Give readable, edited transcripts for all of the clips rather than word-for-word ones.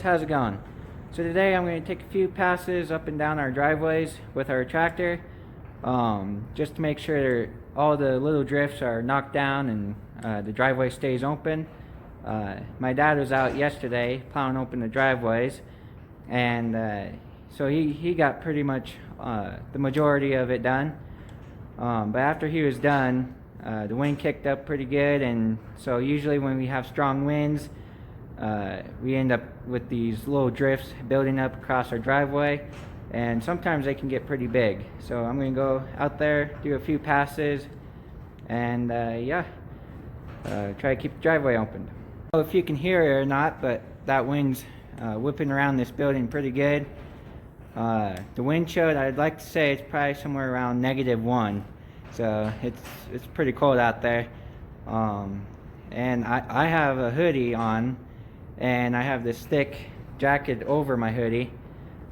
how's it going? So today I'm going to take a few passes up and down our driveways with our tractor, just to make sure all the little drifts are knocked down and the driveway stays open. My dad was out yesterday plowing open the driveways, and so he got pretty much the majority of it done. But after he was done, the wind kicked up pretty good, and so usually when we have strong winds, we end up with these little drifts building up across our driveway, and sometimes they can get pretty big. So I'm going to go out there, do a few passes, and try to keep the driveway open. I don't know if you can hear it or not, but that wind's whipping around this building pretty good. The wind chilled, I'd like to say it's probably somewhere around -1, so it's pretty cold out there. And I have a hoodie on, and I have this thick jacket over my hoodie,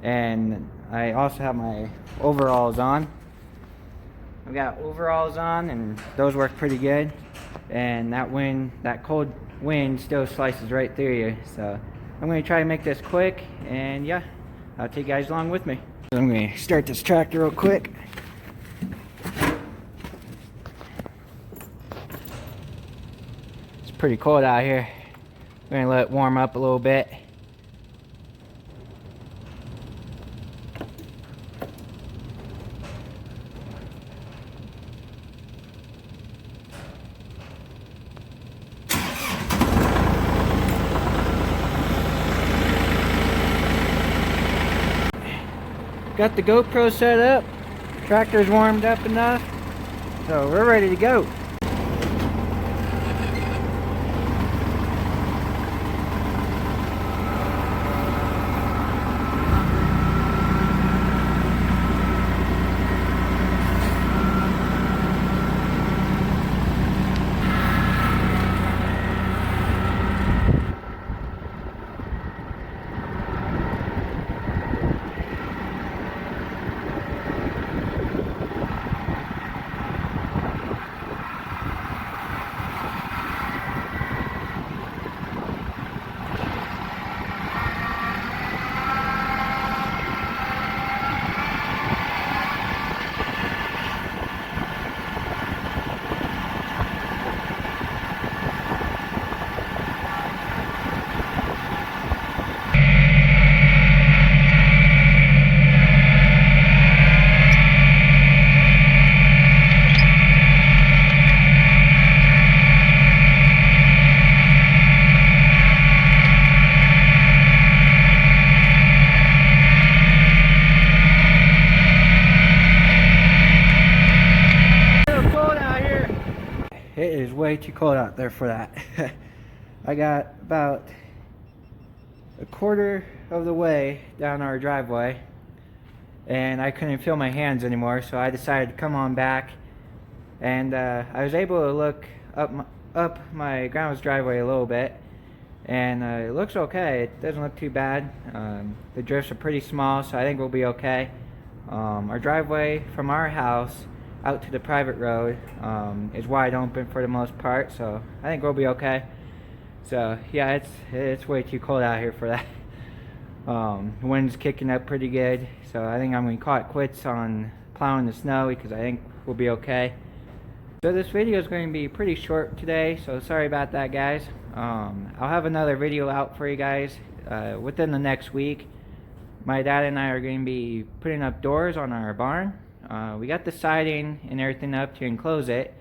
and I also have my overalls on. I've got overalls on, and those work pretty good, and that cold wind still slices right through you. So I'm going to try to make this quick, and yeah, I'll take you guys along with me. So I'm going to start this tractor real quick. It's pretty cold out here. We're going to let it warm up a little bit. Got the GoPro set up, tractor's warmed up enough, so we're ready to go. It is way too cold out there for that. I got about a quarter of the way down our driveway, and I couldn't feel my hands anymore, so I decided to come on back, and I was able to look up my grandma's driveway a little bit, and it looks okay. It doesn't look too bad. The drifts are pretty small, so I think we'll be okay. Our driveway from our house out to the private road is wide open for the most part, so I think we'll be okay. So yeah, it's way too cold out here for that. The wind's kicking up pretty good, so I think I'm going to call it quits on plowing the snow, because I think we'll be okay. So this video is going to be pretty short today, so sorry about that, guys. I'll have another video out for you guys within the next week. My dad and I are going to be putting up doors on our barn. We got the siding and everything up to enclose it.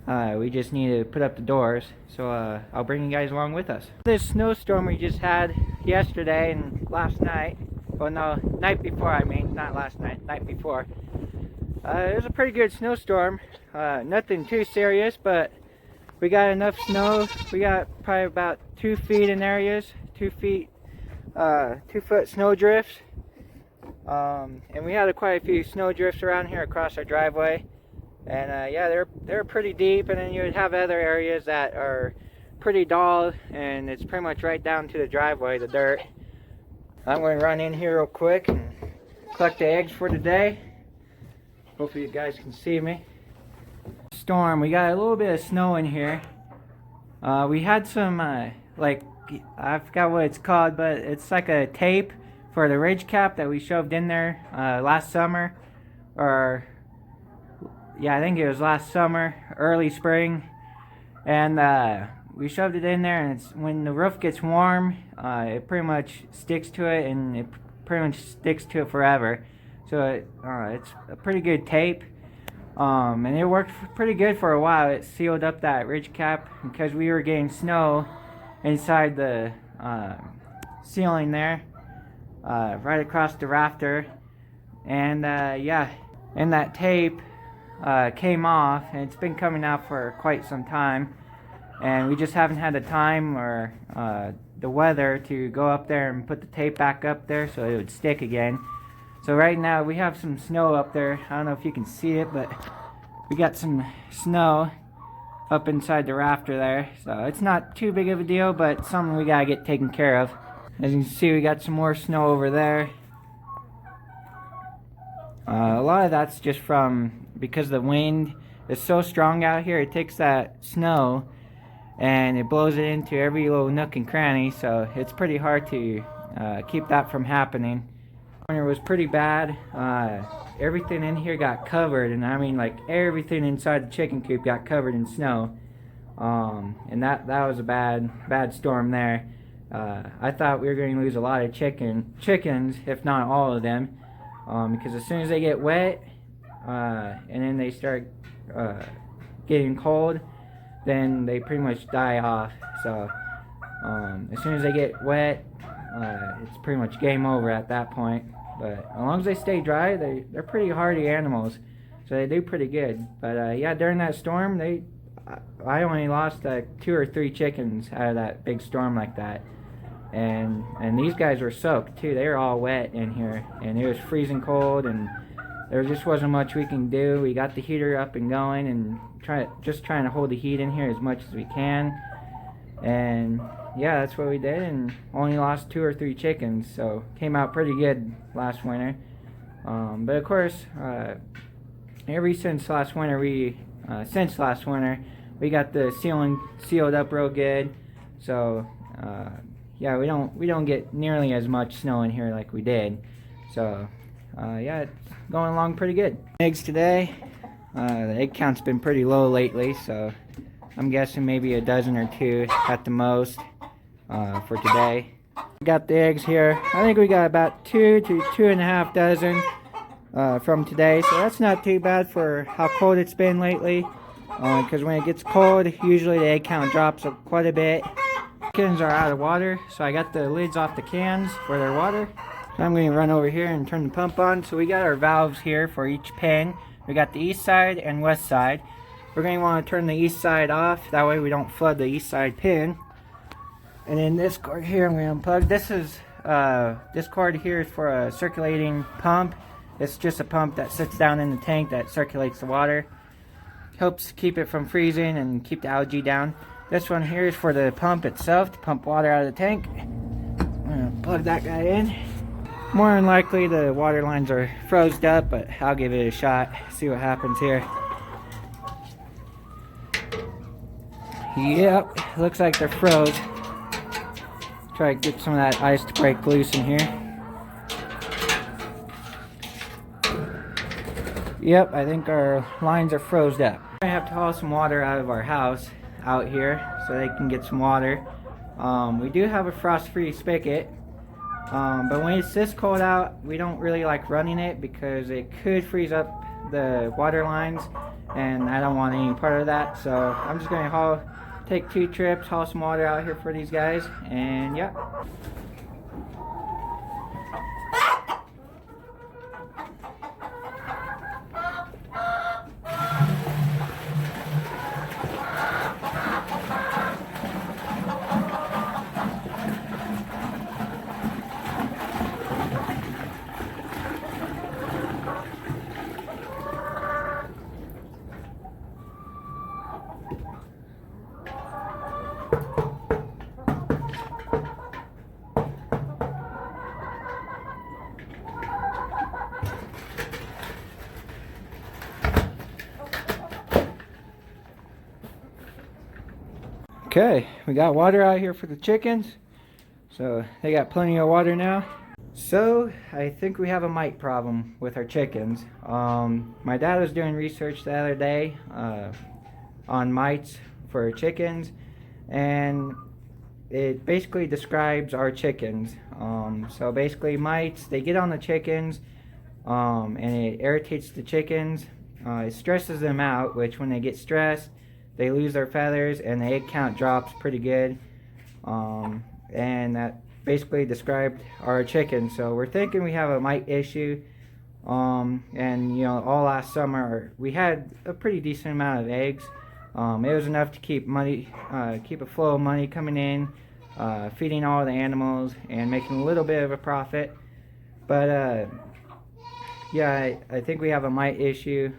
We just need to put up the doors, so I'll bring you guys along with us. This snowstorm we just had yesterday and last night, well no, night before, I mean, not last night, night before. It was a pretty good snowstorm. Nothing too serious, but we got enough snow. We got probably about 2 feet in areas, 2 foot snow drifts. And we had quite a few snow drifts around here across our driveway, and yeah, they're pretty deep, and then you would have other areas that are pretty dull, and it's pretty much right down to the driveway, the dirt. I'm going to run in here real quick and collect the eggs for today. Hopefully you guys can see me. Storm, we got a little bit of snow in here. We had some like I forgot what it's called, but it's like a tape for the ridge cap that we shoved in there last summer, or yeah, I think it was last summer, early spring, and we shoved it in there, and it's when the roof gets warm, it pretty much sticks to it, and it pretty much sticks to it forever. So it's a pretty good tape. And it worked pretty good for a while. It sealed up that ridge cap because we were getting snow inside the ceiling there, right across the rafter. And yeah, and that tape came off, and it's been coming out for quite some time. And we just haven't had the time or the weather to go up there and put the tape back up there so it would stick again. So right now we have some snow up there. I don't know if you can see it, but we got some snow up inside the rafter there. So it's not too big of a deal, but something we gotta get taken care of. As you can see, we got some more snow over there. A lot of that's just because the wind is so strong out here. It takes that snow and it blows it into every little nook and cranny. So it's pretty hard to keep that from happening. Winter was pretty bad. Everything in here got covered, and I mean like everything inside the chicken coop got covered in snow. And that was a bad storm there. I thought we were going to lose a lot of chickens, if not all of them, because as soon as they get wet, and then they start getting cold, then they pretty much die off. So as soon as they get wet, it's pretty much game over at that point. But as long as they stay dry, they're pretty hardy animals, so they do pretty good. But yeah, during that storm, I only lost like 2 or 3 chickens out of that big storm like that. And these guys were soaked too. They were all wet in here, and it was freezing cold, and there just wasn't much we can do. We got the heater up and going, and just trying to hold the heat in here as much as we can. And yeah, that's what we did, and only lost 2 or 3 chickens, so came out pretty good last winter. But of course, since last winter, we got the ceiling sealed up real good. So yeah, we don't get nearly as much snow in here like we did. So yeah, it's going along pretty good. Eggs today, the egg count's been pretty low lately, so I'm guessing maybe a dozen or 2 at the most for today. We got the eggs here. I think we got about 2 to 2.5 dozen from today, so that's not too bad for how cold it's been lately. Because when it gets cold, usually the egg count drops up quite a bit. Chickens are out of water, so I got the lids off the cans for their water. So I'm going to run over here and turn the pump on. So we got our valves here for each pen. We got the east side and west side. We're going to want to turn the east side off, that way we don't flood the east side pin. And then this cord here I'm going to unplug. This cord here is for a circulating pump. It's just a pump that sits down in the tank that circulates the water. Helps keep it from freezing and keep the algae down. This one here is for the pump itself, to pump water out of the tank. I'm going to plug that guy in. More than likely the water lines are froze up, but I'll give it a shot, see what happens here. Yep, looks like they're froze. Try to get some of that ice to break loose in here. Yep, I think our lines are froze up. I have to haul some water out of our house out here so they can get some water. We do have a frost-free spigot, but when it's this cold out, we don't really like running it because it could freeze up the water lines, and I don't want any part of that. So I'm just going to take 2 trips, haul some water out here for these guys, and yeah. Okay, we got water out here for the chickens. So they got plenty of water now. So I think we have a mite problem with our chickens. My dad was doing research the other day on mites for chickens, and it basically describes our chickens. So basically mites, they get on the chickens, and it irritates the chickens. It stresses them out, which when they get stressed, they lose their feathers and the egg count drops pretty good. And that basically described our chickens. So we're thinking we have a mite issue. And you know, all last summer we had a pretty decent amount of eggs. It was enough to keep a flow of money coming in, feeding all the animals and making a little bit of a profit. But yeah, I think we have a mite issue.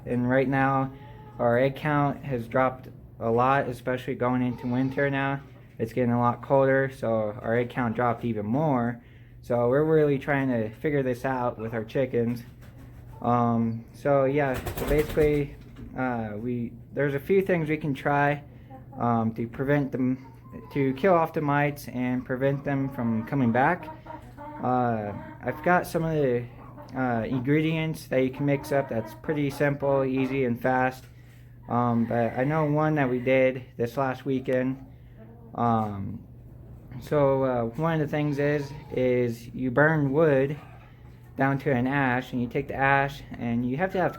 And right now our egg count has dropped a lot, especially going into winter now. It's getting a lot colder, so our egg count dropped even more. So we're really trying to figure this out with our chickens. So yeah, so basically there's a few things we can try to prevent them, to kill off the mites and prevent them from coming back. I've got some of the ingredients that you can mix up that's pretty simple, easy, and fast. But I know one that we did this last weekend. So one of the things is you burn wood down to an ash, and you take the ash, and you have to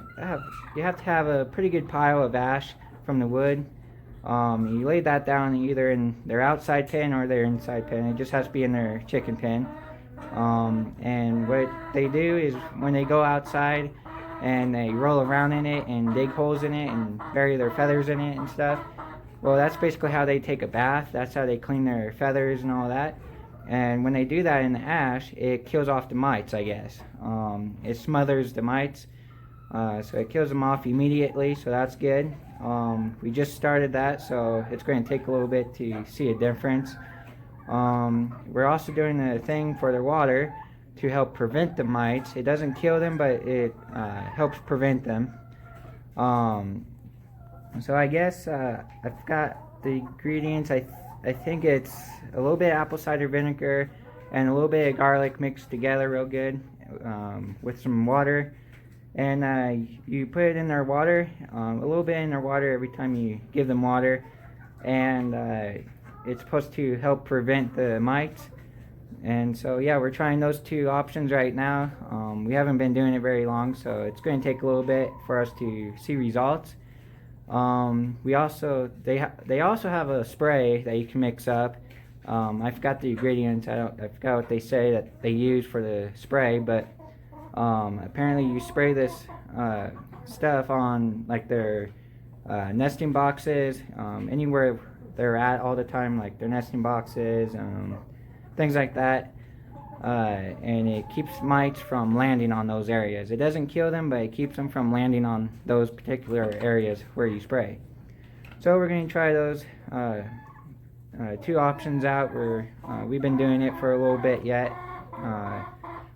have a pretty good pile of ash from the wood. You lay that down either in their outside pen or their inside pen. It just has to be in their chicken pen. And what they do is when they go outside and they roll around in it and dig holes in it and bury their feathers in it and stuff, well, that's basically how they take a bath. That's how they clean their feathers and all that. And when they do that in the ash, it kills off the mites, I guess. It smothers the mites, so it kills them off immediately, so that's good. We just started that, so it's going to take a little bit to see a difference. We're also doing a thing for their water to help prevent the mites. It doesn't kill them, but it helps prevent them. So I guess I've got the ingredients. I think it's a little bit of apple cider vinegar and a little bit of garlic mixed together real good with some water. And you put it in their water, a little bit in their water every time you give them water. And it's supposed to help prevent the mites. And so yeah, we're trying those two options right now. We haven't been doing it very long, so it's going to take a little bit for us to see results. They also have a spray that you can mix up. I forgot the ingredients. I forgot what they say that they use for the spray, but apparently you spray this stuff on like their nesting boxes, anywhere they're at all the time, like their nesting boxes, things like that. And it keeps mites from landing on those areas. It doesn't kill them, but it keeps them from landing on those particular areas where you spray. So we're going to try those two options out. We've been doing it for a little bit yet,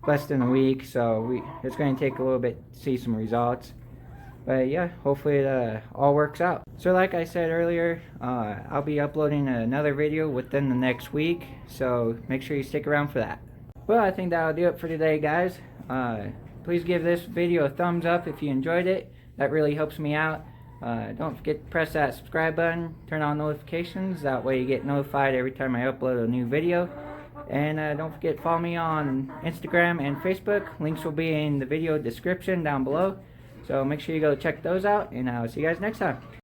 less than a week, so it's going to take a little bit to see some results. But yeah, hopefully it all works out. So like I said earlier, I'll be uploading another video within the next week, so make sure you stick around for that. Well, I think that'll do it for today, guys. Please give this video a thumbs up if you enjoyed it. That really helps me out. Don't forget to press that subscribe button, turn on notifications. That way you get notified every time I upload a new video. And don't forget to follow me on Instagram and Facebook. Links will be in the video description down below. So make sure you go check those out, and I'll see you guys next time.